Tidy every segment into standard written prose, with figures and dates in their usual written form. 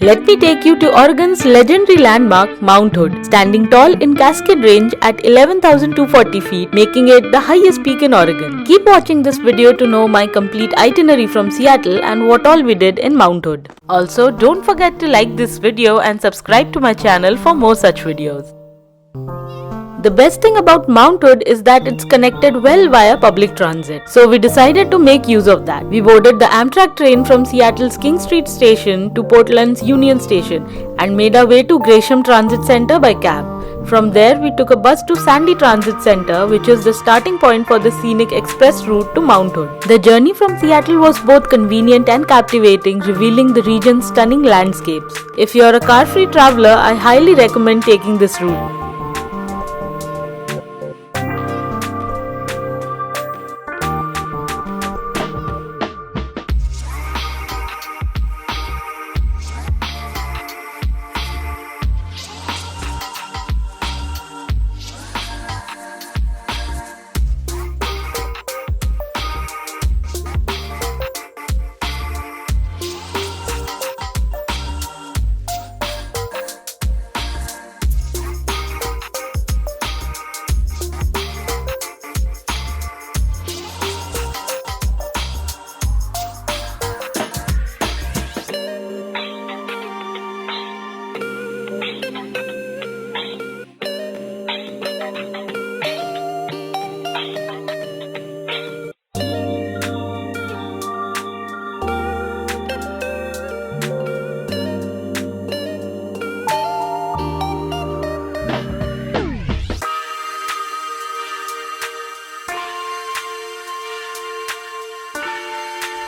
Let me take you to Oregon's legendary landmark, Mount Hood, standing tall in Cascade Range at 11,240 feet, making it the highest peak in Oregon. Keep watching this video to know my complete itinerary from Seattle and what all we did in Mount Hood. Also, don't forget to like this video and subscribe to my channel for more such videos. The best thing about Mount Hood is that it's connected well via public transit. So we decided to make use of that. We boarded the Amtrak train from Seattle's King Street station to Portland's Union Station and made our way to Gresham Transit Center by cab. From there, we took a bus to Sandy Transit Center, which is the starting point for the scenic express route to Mount Hood. The journey from Seattle was both convenient and captivating, revealing the region's stunning landscapes. If you're a car-free traveler, I highly recommend taking this route.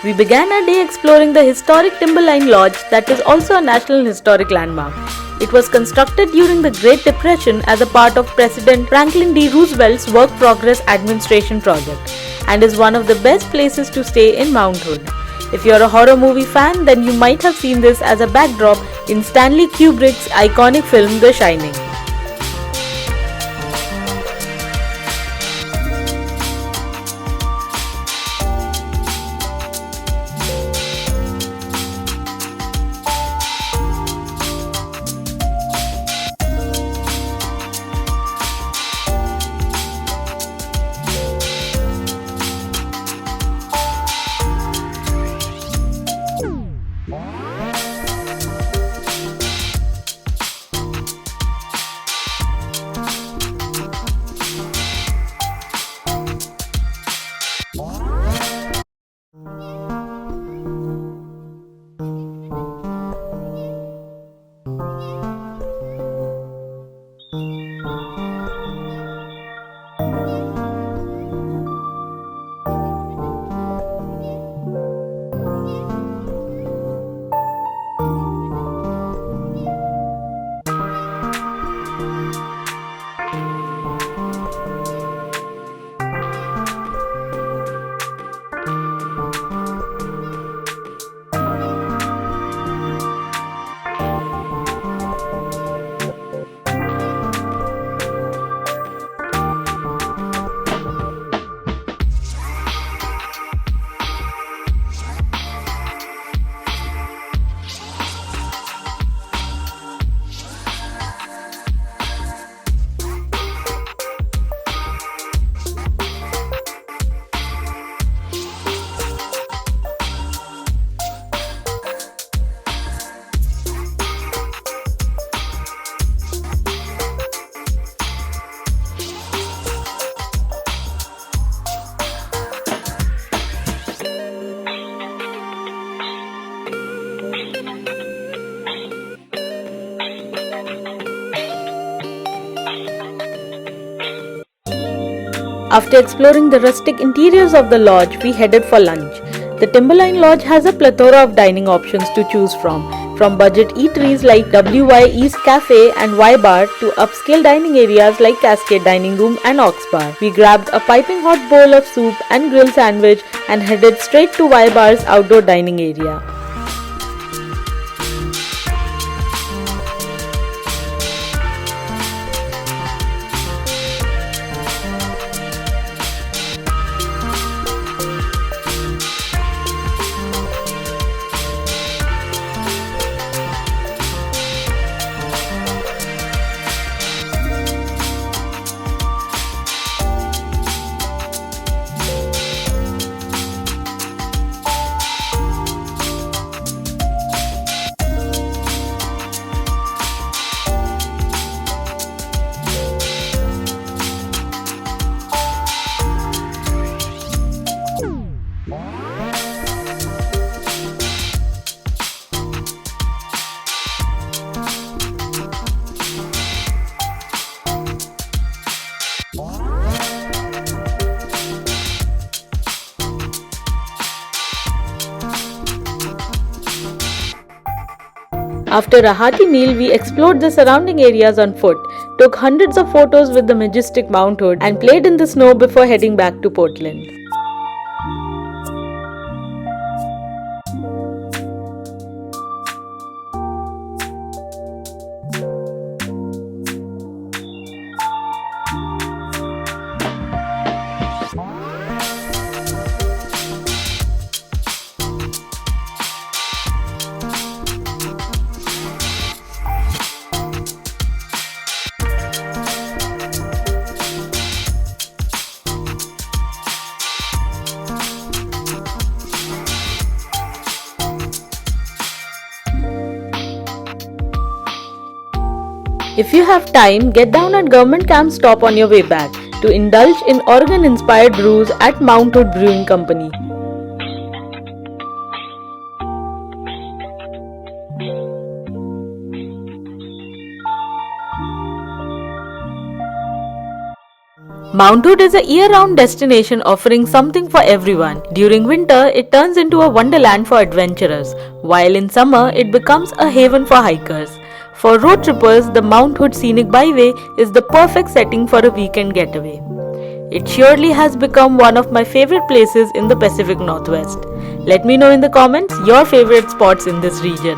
We began our day exploring the historic Timberline Lodge that is also a National Historic Landmark. It was constructed during the Great Depression as a part of President Franklin D. Roosevelt's Work Progress Administration project and is one of the best places to stay in Mount Hood. If you're a horror movie fan, then you might have seen this as a backdrop in Stanley Kubrick's iconic film The Shining. After exploring the rustic interiors of the lodge, we headed for lunch. The Timberline Lodge has a plethora of dining options to choose from budget eateries like WY East Cafe and Y Bar to upscale dining areas like Cascade Dining Room and Ox Bar. We grabbed a piping hot bowl of soup and grill sandwich and headed straight to Y Bar's outdoor dining area. After a hearty meal, we explored the surrounding areas on foot, took hundreds of photos with the majestic Mount Hood, and played in the snow before heading back to Portland. If you have time, get down at Government Camp Stop on your way back to indulge in Oregon-inspired brews at Mount Hood Brewing Company. Mount Hood is a year-round destination offering something for everyone. During winter, it turns into a wonderland for adventurers, while in summer, it becomes a haven for hikers. For road trippers, the Mount Hood Scenic Byway is the perfect setting for a weekend getaway. It surely has become one of my favorite places in the Pacific Northwest. Let me know in the comments your favorite spots in this region.